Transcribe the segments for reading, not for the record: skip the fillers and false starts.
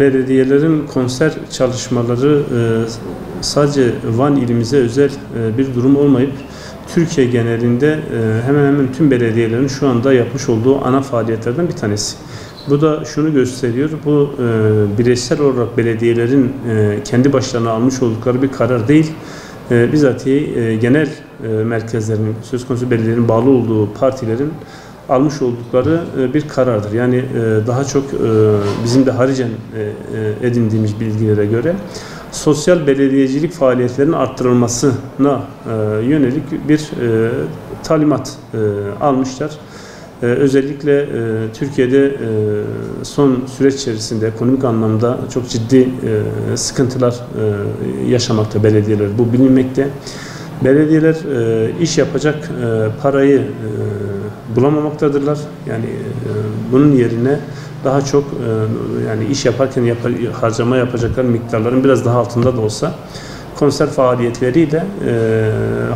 Belediyelerin konser çalışmaları sadece Van ilimize özel bir durum olmayıp Türkiye genelinde hemen hemen tüm belediyelerin şu anda yapmış olduğu ana faaliyetlerden bir tanesi. Bu da şunu gösteriyor, bu bireysel olarak belediyelerin kendi başlarına almış oldukları bir karar değil, bizatihi genel merkezlerin, söz konusu belediyelerin bağlı olduğu partilerin almış oldukları bir karardır. Yani daha çok bizim de haricen edindiğimiz bilgilere göre sosyal belediyecilik faaliyetlerinin arttırılmasına yönelik bir talimat almışlar. Özellikle Türkiye'de son süreç içerisinde ekonomik anlamda çok ciddi sıkıntılar yaşamakta belediyeler. Bu bilinmekte. Belediyeler iş yapacak parayı bulamamaktadırlar. Yani bunun yerine daha çok yani iş yaparken harcama yapacaklar miktarların biraz daha altında da olsa konser faaliyetleriyle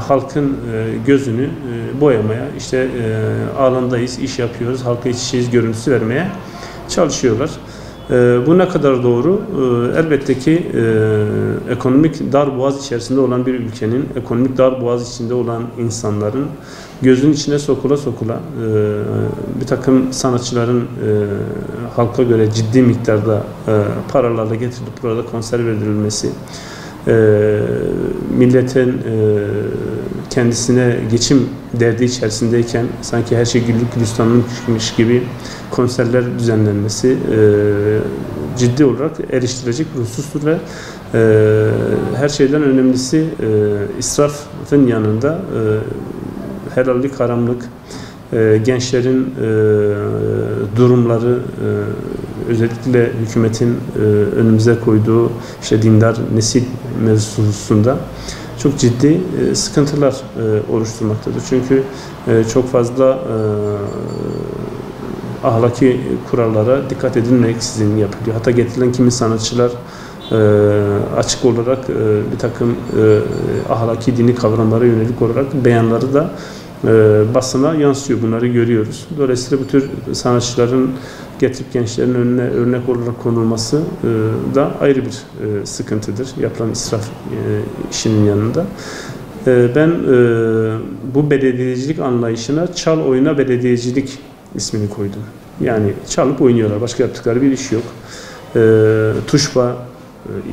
halkın gözünü boyamaya, işte alandayız, iş yapıyoruz, halka iç içeyiz görüntüsü vermeye çalışıyorlar. Bu ne kadar doğru? Elbette ki ekonomik darboğaz içerisinde olan bir ülkenin, ekonomik darboğaz içinde olan insanların gözünün içine sokula sokula bir takım sanatçıların halka göre ciddi miktarda paralarla getirilip burada konser verilmesi, milletin kendisine geçim derdi içerisindeyken sanki her şey güllük gülistanlıkmış gibi konserler düzenlenmesi ciddi olarak eleştirilecek bir husustur ve her şeyden önemlisi israfın yanında helallik, haramlık, gençlerin durumları, özellikle hükümetin önümüze koyduğu işte dindar nesil mevzusunda çok ciddi sıkıntılar oluşturmaktadır. Çünkü çok fazla ahlaki kurallara dikkat edilmeksizin yapılıyor. Hatta getirilen kimi sanatçılar açık olarak bir takım ahlaki dini kavramlara yönelik olarak beyanları da basına yansıyor. Bunları görüyoruz. Dolayısıyla bu tür sanatçıların getirip gençlerin önüne örnek olarak konulması da ayrı bir sıkıntıdır. Yapılan israf işinin yanında. Ben bu belediyecilik anlayışına çal oyna belediyecilik ismini koydum. Yani çalıp oynuyorlar. Başka yaptıkları bir iş yok. Tuşba,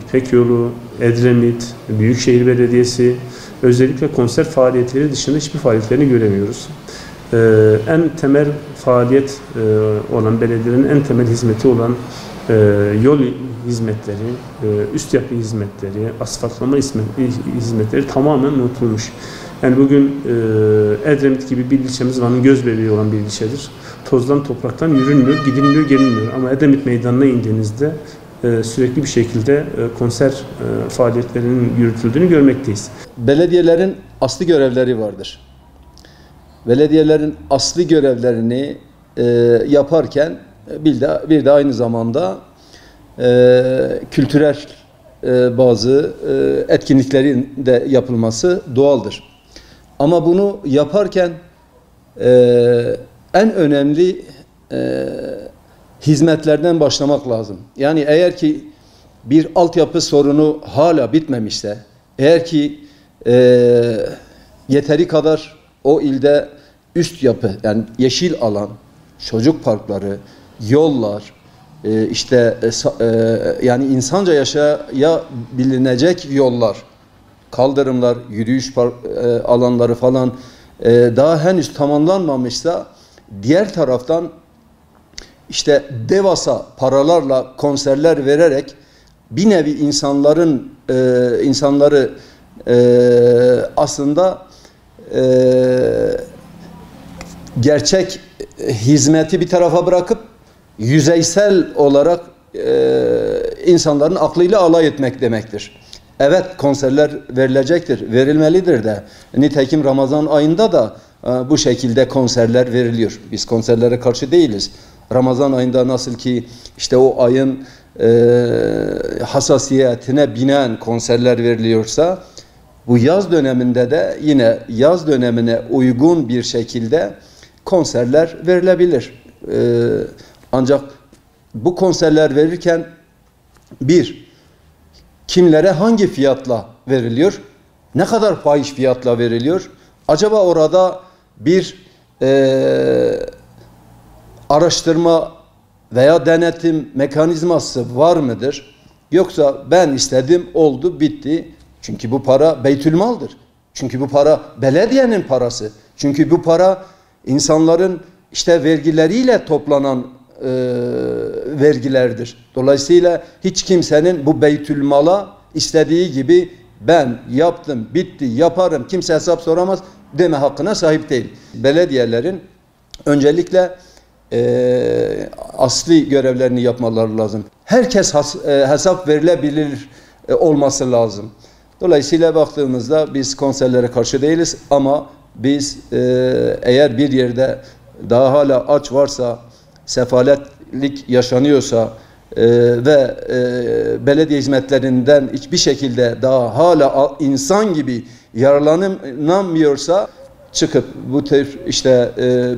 İpek Yolu, Edremit, Büyükşehir Belediyesi, özellikle konser faaliyetleri dışında hiçbir faaliyetlerini göremiyoruz. En temel faaliyet olan belediyelerin en temel hizmeti olan yol hizmetleri, üst yapı hizmetleri, asfaltlama hizmetleri tamamen unutulmuş. Yani bugün Edremit gibi bir ilçemiz Van'ın göz bebeği olan bir ilçedir. Tozdan topraktan yürünmüyor, gidilmiyor, gelinmiyor. Ama Edremit meydanına indiğinizde sürekli bir şekilde konser faaliyetlerinin yürütüldüğünü görmekteyiz. Belediyelerin asli görevleri vardır. Belediyelerin asli görevlerini yaparken bir de aynı zamanda kültürel bazı etkinliklerin de yapılması doğaldır. Ama bunu yaparken en önemli hizmetlerden başlamak lazım. Yani eğer ki bir altyapı sorunu hala bitmemişse, eğer ki yeteri kadar o ilde üst yapı, yani yeşil alan, çocuk parkları, yollar, yani insanca yaşayabilinecek yollar, kaldırımlar, yürüyüş alanları falan daha henüz tamamlanmamışsa, diğer taraftan işte devasa paralarla konserler vererek bir nevi insanları aslında gerçek hizmeti bir tarafa bırakıp yüzeysel olarak insanların aklıyla alay etmek demektir. Evet, konserler verilecektir, verilmelidir de. Nitekim Ramazan ayında da bu şekilde konserler veriliyor. Biz konserlere karşı değiliz. Ramazan ayında nasıl ki işte o ayın hassasiyetine binen konserler veriliyorsa, bu yaz döneminde de yine yaz dönemine uygun bir şekilde konserler verilebilir. Ancak bu konserler verirken Bir, kimlere hangi fiyatla veriliyor? Ne kadar fahiş fiyatla veriliyor? Acaba orada bir araştırma veya denetim mekanizması var mıdır? Yoksa ben istedim, oldu, bitti. Çünkü bu para beytülmaldır. Çünkü bu para belediyenin parası. Çünkü bu para insanların işte vergileriyle toplanan vergilerdir. Dolayısıyla hiç kimsenin bu beytülmala istediği gibi ben yaptım, bitti, yaparım, kimse hesap soramaz deme hakkına sahip değil. Belediyelerin öncelikle asli görevlerini yapmaları lazım. Herkes hesap verilebilir olması lazım. Dolayısıyla baktığımızda biz konserlere karşı değiliz ama biz eğer bir yerde daha hala aç varsa, sefaletlik yaşanıyorsa ve belediye hizmetlerinden hiçbir şekilde daha hala insan gibi yararlanamıyorsa çıkıp bu tür işte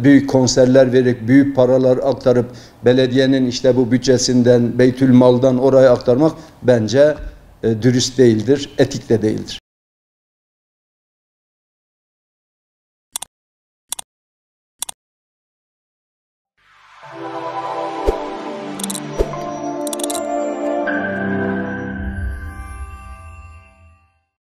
büyük konserler verip büyük paralar aktarıp belediyenin işte bu bütçesinden, beytülmaldan oraya aktarmak bence dürüst değildir, etik de değildir.